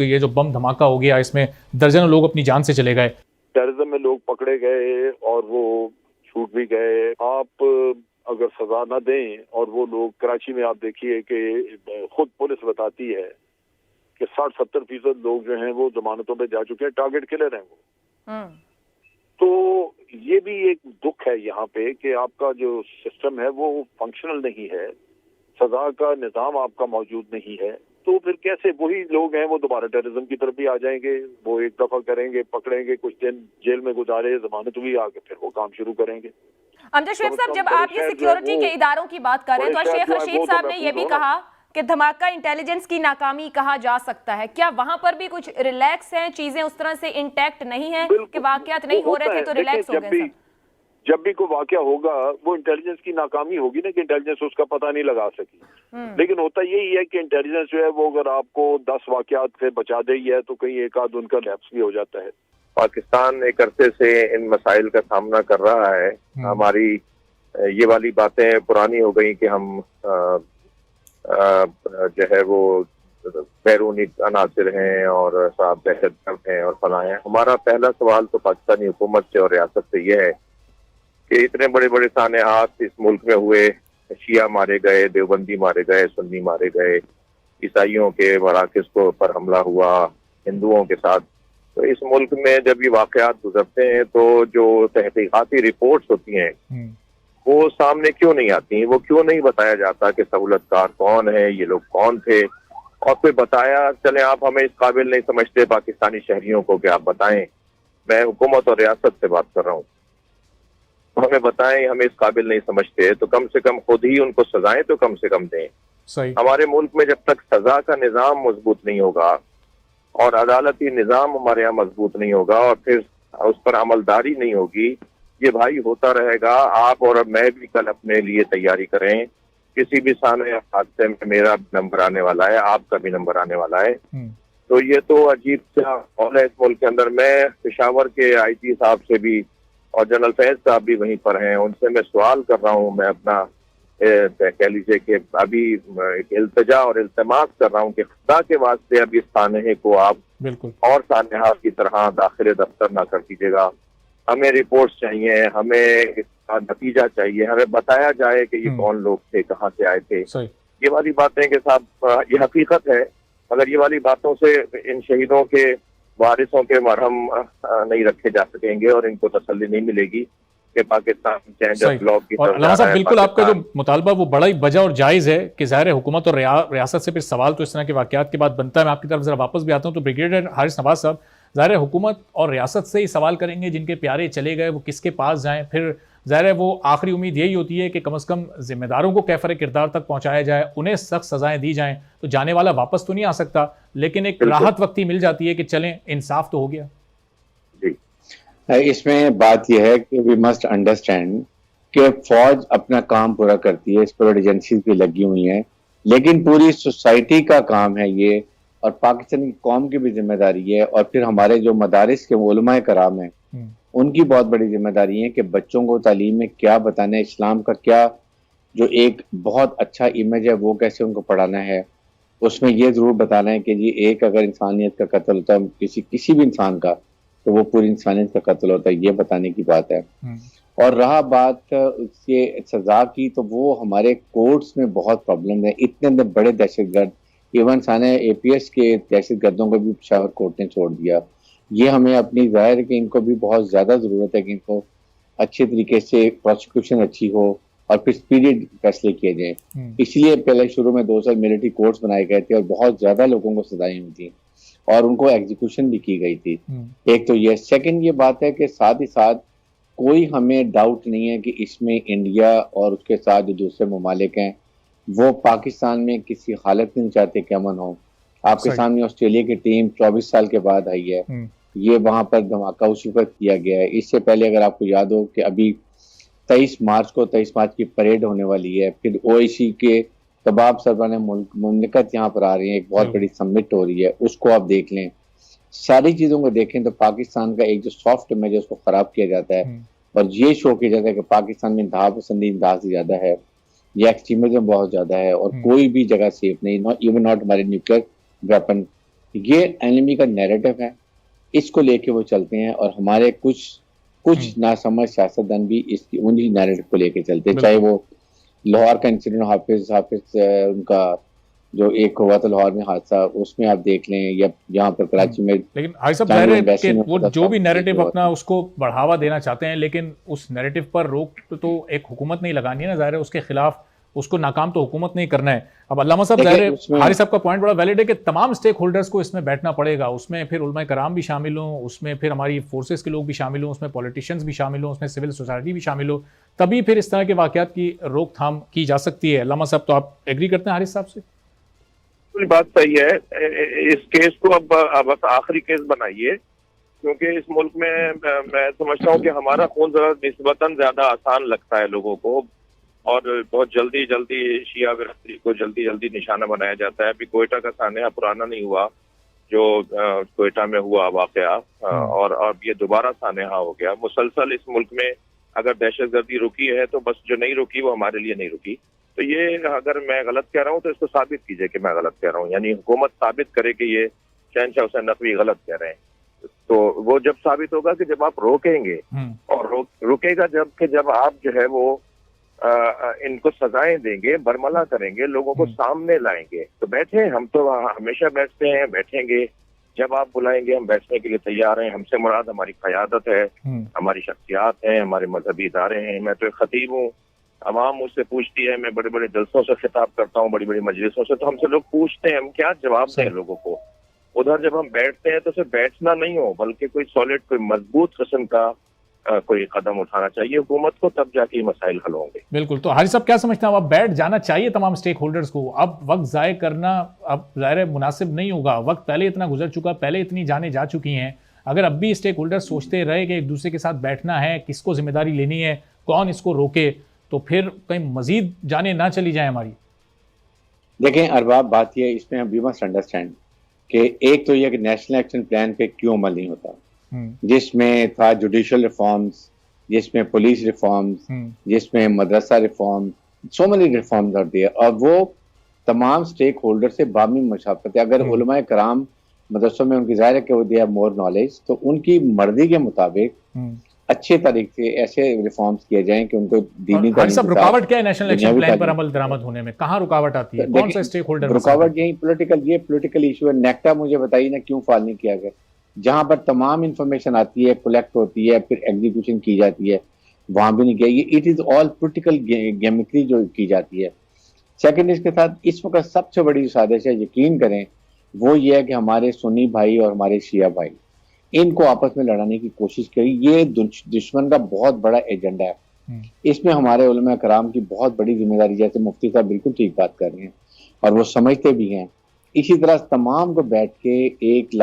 ये जो बम धमाका हो गया इसमें दर्जनों लोग अपनी जान से चले गए। टेररिज्म में लोग पकड़े गए और वो छूट भी गए। आप अगर सजा न दें और वो लोग, कराची में आप देखिए कि खुद पुलिस बताती है कि 60-70% लोग जो हैं वो जमानतों पे जा चुके हैं, टारगेट किलर हैं वो। तो ये भी एक दुख है यहाँ पे कि आपका जो सिस्टम है वो फंक्शनल नहीं है, सजा का निजाम आपका मौजूद नहीं है। तो फिर कैसे वही लोग हैं वो दोबारा टेररिज्म की तरफ भी आ जाएंगे। वो एक दफा करेंगे, पकड़ेंगे, कुछ दिन जेल में गुजारे, जमानत हुई, आके फिर वो काम शुरू करेंगे। अमजद शरीफ साहब, जब आप ये सिक्योरिटी के इदारों की बात कर रहे हैं तो शेख रशीद साहब ने यह भी कहा कि धमाका इंटेलिजेंस की नाकामी कहा जा सकता है। क्या वहां पर भी कुछ रिलैक्स हैं, चीजें उस तरह से इंटैक्ट नहीं है कि वाकयात नहीं हो रहे थे तो रिलैक्स हो गए? जब भी कोई वाकया होगा वो इंटेलिजेंस की नाकामी होगी ना, कि इंटेलिजेंस उसका पता नहीं लगा सकी। लेकिन होता यही है कि इंटेलिजेंस जो है वो अगर आपको 10 वाकयात से बचा दे है तो कहीं एक आध उनका लैप्स भी हो जाता है। पाकिस्तान एक अरसे से इन मसाइल का सामना कर रहा है। हमारी ये वाली बातें पुरानी हो गई कि हम जो है वो बैरूनी अनासिर हैं और साहब दहशतगर्द हैं और फलां हैं। हमारा पहला सवाल तो पाकिस्तानी हुकूमत से और रियासत से यह है कि इतने बड़े बड़े सानेहात इस मुल्क में हुए, शिया मारे गए, देवबंदी मारे गए, सुन्नी मारे गए, ईसाइयों के मराकज़ को पर हमला हुआ, हिंदुओं के साथ। तो इस मुल्क में जब ये वाकयात गुजरते हैं तो जो तहकीकाती रिपोर्ट्स होती हैं वो सामने क्यों नहीं आती? वो क्यों नहीं बताया जाता कि सहूलतकार कौन है, ये लोग कौन थे? और कोई बताया, चले आप हमें इस काबिल नहीं समझते पाकिस्तानी शहरियों को कि आप बताएं, मैं हुकूमत और रियासत से बात कर रहा हूँ, हमें बताएं, हमें इस काबिल नहीं समझते तो कम से कम खुद ही उनको सजाएं तो कम से कम दें। सही। हमारे मुल्क में जब तक सजा का निज़ाम मजबूत नहीं होगा और अदालती निज़ाम हमारे यहाँ मजबूत नहीं होगा और फिर उस पर अमलदारी नहीं होगी, ये भाई होता रहेगा। आप और मैं भी कल अपने लिए तैयारी करें, किसी भी साने हादसे में मेरा नंबर आने वाला है, आपका भी नंबर आने वाला है। तो ये तो अजीब सा माहौल है इस मुल्क के अंदर। मैं पेशावर के आईजी साहब से भी और जनरल फैज साहब भी वहीं पर हैं, उनसे मैं सवाल कर रहा हूँ, मैं अपना कह लीजिए कि अभी एक इल्तिजा और इल्तमास कर रहा हूँ कि खुदा के वास्ते अब इस सानहे को आप बिल्कुल और सानहा की तरह दाखिल दफ्तर ना कर दीजिएगा। हमें रिपोर्ट्स चाहिए, हमें इसका नतीजा चाहिए, हमें बताया जाए कि ये कौन लोग थे, कहाँ से आए थे। ये वाली बातें के साथ ये हकीकत है, मगर ये वाली बातों से इन शहीदों के वारिसों के मरहम नहीं रखे जा सकेंगे और इनको तसल्ली नहीं मिलेगी कि पाकिस्तान चेंज ऑफ लॉ की तरफ जा रहा है। बिल्कुल आपका जो मुतालबा वो बड़ा ही वजह और जायज़ है कि ज़ाहिर है हुकूमत और रियासत से फिर सवाल तो इस तरह के वाक़यात के बाद बनता है। मैं आपकी तरफ जरा वापस भी आता हूँ। तो ब्रिगेडियर हारिस नवाज साहब, ज़ाहिर है हुकूमत और रियासत से ही सवाल करेंगे, जिनके प्यारे चले गए वो किसके पास जाएँ। फिर ज़ाहिर है वो आखिरी उम्मीद यही होती है कि कम से कम जिम्मेदारों को कैफर किरदार तक पहुँचाया जाए, उन्हें सख्त सजाएं दी जाएँ। तो जाने वाला वापस तो नहीं आ सकता, लेकिन एक राहत वक्ती मिल जाती है कि चलें इंसाफ तो हो गया। इसमें बात यह है कि वी मस्ट अंडरस्टैंड कि फौज अपना काम पूरा करती है, इस पर एजेंसीज भी लगी हुई हैं, लेकिन पूरी सोसाइटी का काम है ये, और पाकिस्तान की कौम की भी जिम्मेदारी है, और फिर हमारे जो मदारिस के उलमाए कराम हैं उनकी बहुत बड़ी जिम्मेदारी है कि बच्चों को तालीम में क्या बताना है, इस्लाम का क्या जो एक बहुत अच्छा इमेज है वो कैसे उनको पढ़ाना है। उसमें ये जरूर बताना है कि जी एक अगर इंसानियत का कत्ल होता है किसी भी इंसान का, तो वो पूरी इंसानियत का कत्ल होता है, ये बताने की बात है। और रहा बात उसके सजा की, तो वो हमारे कोर्ट्स में बहुत प्रॉब्लम है। इतने बड़े दहशतगर्द, इवन साने APS के दहशतगर्दों को भी पेशावर कोर्ट ने छोड़ दिया। ये हमें अपनी जाहिर कि इनको भी बहुत ज़्यादा ज़रूरत है कि इनको अच्छे तरीके से प्रोसिक्यूशन अच्छी हो और फिर स्पीडी फैसले किए जाएँ। इसलिए पहले शुरू में 2 साल मिलिट्री कोर्ट्स बनाए गए थे और बहुत ज़्यादा लोगों को सजाएं हुई थी और उनको एग्जीक्यूशन भी की गई थी। एक तो ये, सेकंड ये बात है कि साथ ही साथ कोई हमें डाउट नहीं है कि इसमें इंडिया और उसके साथ जो दूसरे ममालिक हैं वो पाकिस्तान में किसी हालत में नहीं चाहते कि अमन हो। आपके सामने ऑस्ट्रेलिया की टीम 24 साल के बाद आई है, ये वहां पर धमाका उस वक्त किया गया है। इससे पहले अगर आपको याद हो कि अभी 23 मार्च की परेड होने वाली है, फिर OIC के तबाब सरबराह मुमलिकत यहाँ पर आ रही है, एक बहुत बड़ी समिट हो रही है, उसको आप देख लें। सारी चीज़ों को देखें तो पाकिस्तान का एक जो सॉफ्ट इमेज है उसको ख़राब किया जाता है और ये शो किया जाता है कि पाकिस्तान में इंतहा पसंदी इंतहा से ज़्यादा है, ये एक्सट्रीमिज्म बहुत ज़्यादा है और कोई भी जगह सेफ नहीं, इवन नॉट हमारे न्यूक्लियर वेपन ये एनिमी का नैरेटिव है, इसको लेके वो चलते हैं और हमारे कुछ नासमझ सियासतदान भी इसकी उन्हीं नैरेटिव को लेके चलते हैं, चाहे वो लाहौर का इंसिडेंट हाफिज उनका जो एक हुआ था लाहौर में हादसा, उसमें आप देख लें, या यहाँ पर कराची में। लेकिन हाई साहब जाहिर है कि वो जो भी नैरेटिव अपना उसको बढ़ावा देना चाहते हैं, लेकिन उस नैरेटिव पर रोक तो एक हुकूमत नहीं लगानी है ना, जाहिर है उसके खिलाफ उसको नाकाम तो हुकूमत नहीं करना है। अब अल्लामा साहब जाहिर है हारिस साहब का पॉइंट बड़ा वैलिड है कि तमाम स्टेक होल्डर्स को इसमें बैठना पड़ेगा, उसमें फिर उलमा कराम भी शामिल हों, उसमें फिर हमारी फोर्सेस के लोग भी शामिल हों, उसमें पॉलिटिशियंस भी शामिल हों, उसमें सिविल सोसाइटी भी शामिल हो, तभी फिर इस तरह के वाकयात की रोकथाम की जा सकती है। अल्लामा साहब, तो आप एग्री करते हैं हारिस साहब से? बात सही है। इस केस को अब बस आखिरी केस बनाइए, क्योंकि इस मुल्क में मैं समझता हूँ कि हमारा खून जरा निस्बतन ज्यादा आसान लगता है लोगों को, और बहुत जल्दी जल्दी शिया बिरादरी को जल्दी जल्दी निशाना बनाया जाता है। अभी कोयटा का सान्या पुराना नहीं हुआ जो कोयटा में हुआ वाकया, और अब ये दोबारा सान्या हो गया। मुसलसल इस मुल्क में अगर दहशतगर्दी रुकी है तो बस जो नहीं रुकी वो हमारे लिए नहीं रुकी। तो ये अगर मैं गलत कह रहा हूँ तो इसको साबित कीजिए कि मैं गलत कह रहा हूँ, यानी हुकूमत साबित करे कि ये शहनशाह हुसैन नकवी गलत कह रहे हैं। तो वो जब साबित होगा कि जब आप रोकेंगे, और रुकेगा जब आप जो है वो इनको सजाएं देंगे, बरमला करेंगे, लोगों को सामने लाएंगे। तो बैठे, हम तो हमेशा बैठते हैं, बैठेंगे, जब आप बुलाएंगे हम बैठने के लिए तैयार हैं। हमसे मुराद हमारी क़यादत है, हमारी शख्सियात हैं, हमारे मजहबी इदारे हैं। मैं तो एक खतीब हूँ, अवाम मुझसे पूछती है, मैं बड़े बड़े जलसों से खिताब करता हूँ, बड़ी बड़ी मजलिसों से, तो हमसे लोग पूछते हैं, हम क्या जवाब दें लोगों को। उधर जब हम बैठते हैं तो सिर्फ बैठना नहीं हो, बल्कि कोई सॉलिड, कोई मजबूत किस्म का कोई कदम उठाना चाहिए हुकूमत को, तब जाके मसाइल हल होंगे। बिल्कुल। तो हारिस साहब क्या समझते हैं, अब बैठ जाना चाहिए तमाम स्टेक होल्डर्स को? अब वक्त ज़ाय करना अब ज़ाहिर मुनासिब नहीं होगा, वक्त पहले इतना गुजर चुका, पहले इतनी जाने जा चुकी हैं। अगर अब भी स्टेक होल्डर्स सोचते रहे कि एक दूसरे के साथ बैठना है, किसको जिम्मेदारी लेनी है, कौन इसको रोके, तो फिर कहीं मजीद जाने ना चली जाए हमारी। देखें अरबाब, बात यह है, इसमें वी मस्ट अंडरस्टैंड कि एक तो यह कि नेशनल एक्शन प्लान पे क्यों अमल नहीं होता, जिसमें था जुडिशल रिफॉर्म्स, जिसमें पुलिस रिफॉर्म्स, जिसमें मदरसा reform, so many reforms are there, और वो तमाम स्टेक होल्डर से बामी मुशावरत है। अगर उलमाए कराम मदरसों में उनकी ज़ाहिर है कि वो दे हैव मोर नॉलेज, तो उनकी मर्जी के मुताबिक अच्छे तरीके से ऐसे रिफॉर्म्स किए जाएं कि उनको दीनी का सब रुकावट क्या है नेशनल एक्शन प्लान पर अमल दरामद होने में? कहाँ रुकावट आती है? कौन सा स्टेक होल्डर रुकावट? यही पॉलिटिकल इशू है। नेक्टा मुझे बताइए ना क्यों फाल नहीं किया गया, जहां पर तमाम इंफॉर्मेशन आती है, कलेक्ट होती है, फिर एग्जीक्यूशन की जाती है, वहां भी नहीं किया। ये इट इज ऑल पोलिटिकल गेमिक्री जो की जाती है। सेकंड, इसके साथ इस वक्त सबसे बड़ी साजिश है, यकीन करें, वो ये है कि हमारे सुन्नी भाई और हमारे शिया भाई, इनको आपस में लड़ाने की कोशिश करी। ये दुश्मन का बहुत बड़ा एजेंडा है। इसमें हमारे उलमा कराम की बहुत बड़ी जिम्मेदारी, जैसे मुफ्ती साहब बिल्कुल ठीक बात कर रहे हैं और वो समझते भी हैं। इसी तरह तमाम को बैठ के एक